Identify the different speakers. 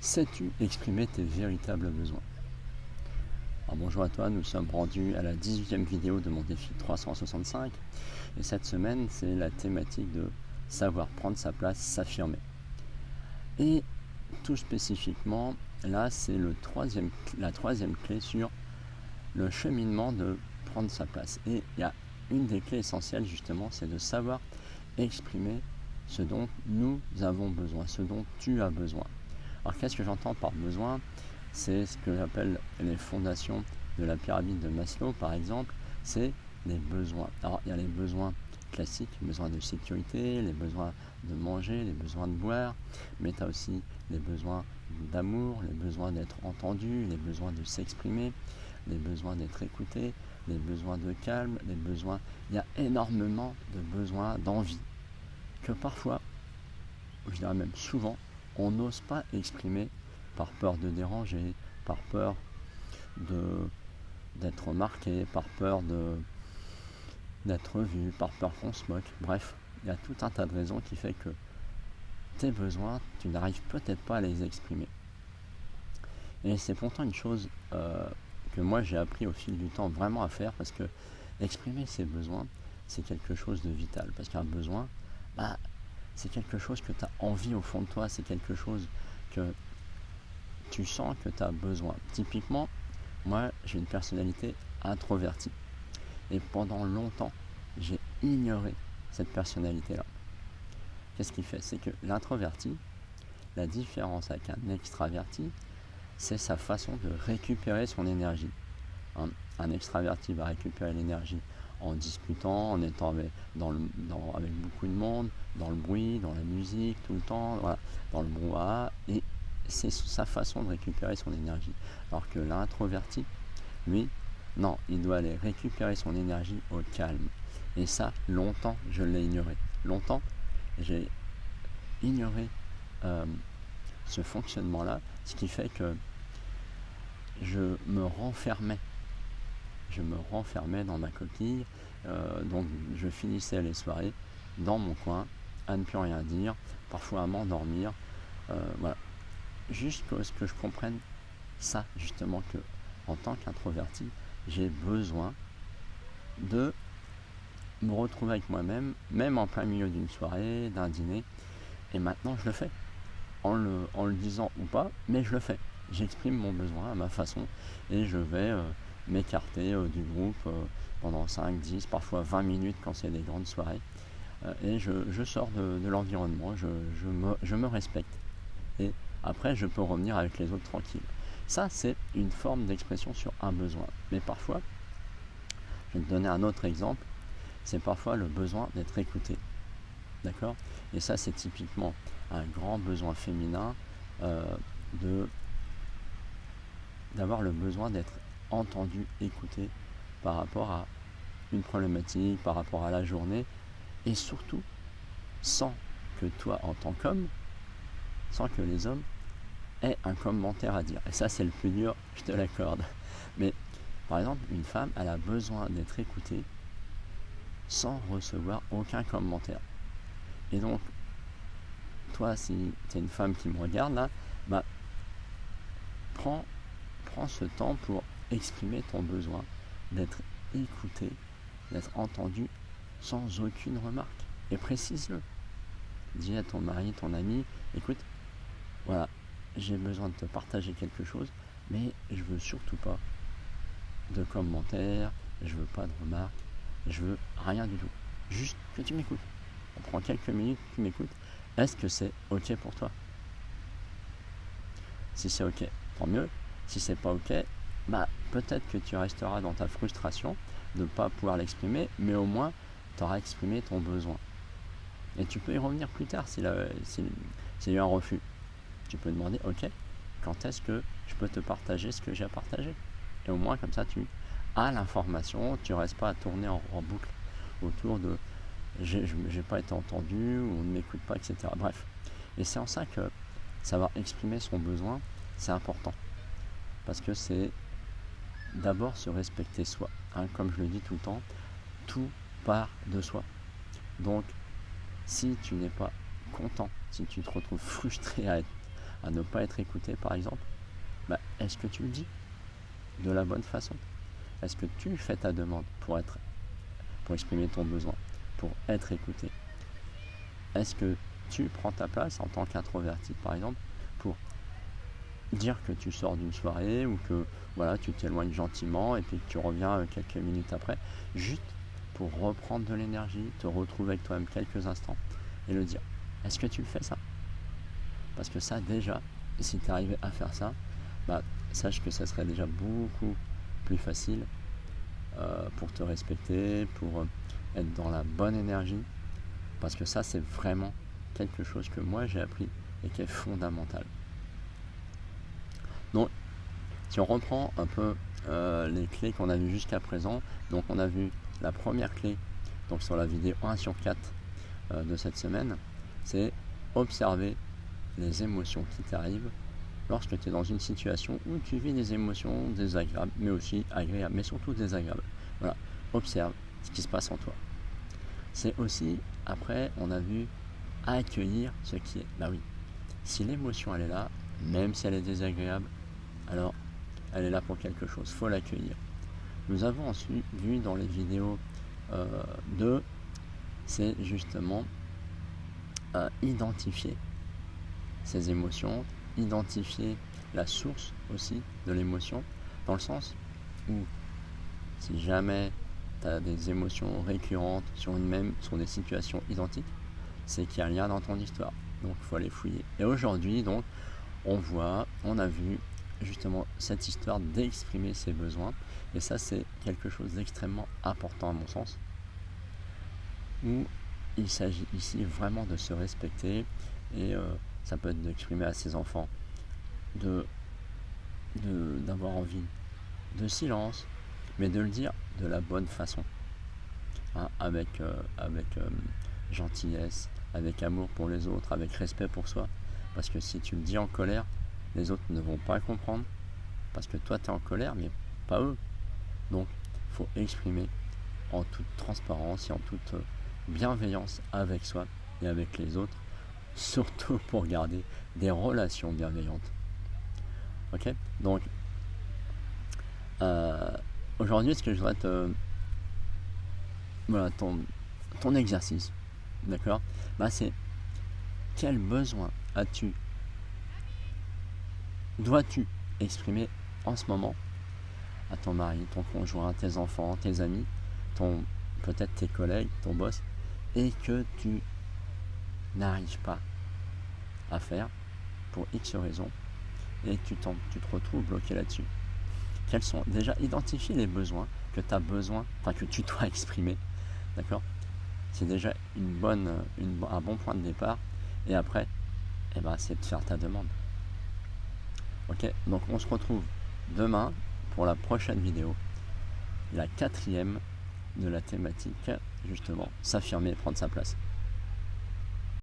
Speaker 1: Sais-tu exprimer tes véritables besoins? Alors bonjour à toi, nous sommes rendus à la 18e vidéo de mon défi 365 et cette semaine c'est la thématique de savoir prendre sa place, s'affirmer. Et tout spécifiquement, là c'est la troisième clé sur le cheminement de prendre sa place. Et il y a une des clés essentielles justement, c'est de savoir exprimer ce dont nous avons besoin, ce dont tu as besoin. Alors qu'est-ce que j'entends par besoin? C'est ce que j'appelle les fondations de la pyramide de Maslow par exemple, c'est les besoins. Alors il y a les besoins classiques, les besoins de sécurité, les besoins de manger, les besoins de boire, mais tu as aussi les besoins d'amour, les besoins d'être entendu, les besoins de s'exprimer, les besoins d'être écouté, les besoins de calme, les besoins... Il y a énormément de besoins d'envie que parfois, je dirais même souvent, on n'ose pas exprimer par peur de déranger, par peur d'être remarqué, par peur d'être vu, par peur qu'on se moque. Bref, il y a tout un tas de raisons qui fait que tes besoins, tu n'arrives peut-être pas à les exprimer. Et c'est pourtant une chose que moi j'ai appris au fil du temps vraiment à faire, parce que exprimer ses besoins, c'est quelque chose de vital. Parce qu'un besoin, c'est quelque chose que tu as envie au fond de toi, c'est quelque chose que tu sens que tu as besoin. Typiquement, moi j'ai une personnalité introvertie. Et pendant longtemps, j'ai ignoré cette personnalité-là. Qu'est-ce qui fait? C'est que l'introverti, la différence avec un extraverti, c'est sa façon de récupérer son énergie. Un extraverti va récupérer l'énergie en discutant, en étant avec beaucoup de monde, dans le bruit, dans la musique, tout le temps, voilà, dans le brouhaha, et c'est sa façon de récupérer son énergie. Alors que l'introverti, lui, non, il doit aller récupérer son énergie au calme. Et ça, longtemps, je l'ai ignoré. Longtemps, j'ai ignoré ce fonctionnement-là, ce qui fait que je me renfermais dans ma coquille, donc je finissais les soirées dans mon coin, à ne plus rien dire, parfois à m'endormir, voilà. Jusqu'à ce que je comprenne ça, justement, que en tant qu'introverti, j'ai besoin de me retrouver avec moi-même, même en plein milieu d'une soirée, d'un dîner, et maintenant je le fais, en le disant ou pas, mais je le fais. J'exprime mon besoin à ma façon, et je vais m'écarter du groupe pendant 5, 10, parfois 20 minutes quand c'est des grandes soirées, et je sors de l'environnement, je me respecte. Et après, je peux revenir avec les autres tranquilles. Ça, c'est une forme d'expression sur un besoin. Mais parfois, je vais te donner un autre exemple, c'est parfois le besoin d'être écouté. D'accord? Et ça, c'est typiquement un grand besoin féminin d'avoir le besoin d'être entendu, écouté par rapport à une problématique, par rapport à la journée, et surtout, sans que toi, en tant qu'homme, sans que les hommes aient un commentaire à dire. Et ça, c'est le plus dur, je te l'accorde. Mais par exemple, une femme, elle a besoin d'être écoutée sans recevoir aucun commentaire. Et donc, toi, si tu es une femme qui me regarde là, prends ce temps pour exprimer ton besoin d'être écouté, d'être entendu sans aucune remarque. Et précise-le. Dis à ton mari, ton ami, écoute, voilà, j'ai besoin de te partager quelque chose, mais je veux surtout pas de commentaires, je veux pas de remarques, je veux rien du tout. Juste que tu m'écoutes. On prend quelques minutes, tu m'écoutes. Est-ce que c'est ok pour toi? Si c'est ok, tant mieux. Si c'est pas ok, peut-être que tu resteras dans ta frustration de ne pas pouvoir l'exprimer, mais au moins tu auras exprimé ton besoin. Et tu peux y revenir plus tard s'il y a eu un refus. Tu peux demander, ok, quand est-ce que je peux te partager ce que j'ai à partager? Et au moins comme ça tu as l'information, tu ne restes pas à tourner en boucle autour de j'ai pas été entendu, ou on ne m'écoute pas, etc. Bref. Et c'est en ça que savoir exprimer son besoin, c'est important. Parce que c'est d'abord se respecter soi. Comme je le dis tout le temps, tout part de soi. Donc, si tu n'es pas content, si tu te retrouves frustré à ne pas être écouté par exemple, est-ce que tu le dis de la bonne façon? Est-ce que tu fais ta demande pour exprimer ton besoin, pour être écouté? Est-ce que tu prends ta place en tant qu'introverti par exemple pour dire que tu sors d'une soirée ou que voilà, tu t'éloignes gentiment et puis que tu reviens quelques minutes après, juste pour reprendre de l'énergie, te retrouver avec toi-même quelques instants et le dire. Est-ce que tu le fais ça? Parce que ça déjà, si tu arrivais à faire ça, sache que ça serait déjà beaucoup plus facile pour te respecter, pour être dans la bonne énergie, parce que ça c'est vraiment quelque chose que moi j'ai appris et qui est fondamental. Donc si on reprend un peu les clés qu'on a vues jusqu'à présent, donc on a vu la première clé donc sur la vidéo 1 sur 4 de cette semaine, c'est observer les émotions qui t'arrivent lorsque tu es dans une situation où tu vis des émotions désagréables, mais aussi agréables, mais surtout désagréables. Voilà, observe ce qui se passe en toi. C'est aussi, après, on a vu accueillir ce qui est. Oui, si l'émotion elle est là, même si elle est désagréable, alors elle est là pour quelque chose, il faut l'accueillir. Nous avons ensuite vu dans les vidéos 2, c'est justement identifier ces émotions, identifier la source aussi de l'émotion, dans le sens où si jamais tu as des émotions récurrentes sur des situations identiques, c'est qu'il y a un lien dans ton histoire. Donc il faut aller fouiller. Et aujourd'hui, donc, on a vu justement cette histoire d'exprimer ses besoins. Et ça, c'est quelque chose d'extrêmement important à mon sens, où il s'agit ici vraiment de se respecter. Et ça peut être d'exprimer à ses enfants d'avoir envie de silence, mais de le dire de la bonne façon, avec gentillesse, avec amour pour les autres, avec respect pour soi. Parce que si tu le dis en colère, les autres ne vont pas comprendre, parce que toi tu es en colère, mais pas eux. Donc il faut exprimer en toute transparence et en toute bienveillance avec soi et avec les autres, surtout pour garder des relations bienveillantes. Ok, donc aujourd'hui, ce que je voudrais ton exercice, d'accord, c'est quel besoin dois-tu exprimer en ce moment à ton mari, ton conjoint, tes enfants, tes amis, peut-être tes collègues, ton boss, et que tu n'arrives pas à faire pour X raisons, et tu te retrouves bloqué là-dessus. Quels sont déjà identifier les besoins que tu as besoin, que tu dois exprimer, d'accord? C'est déjà un bon point de départ. Et après, c'est de faire ta demande. Ok, donc on se retrouve demain pour la prochaine vidéo, la 4e de la thématique, justement, s'affirmer et prendre sa place.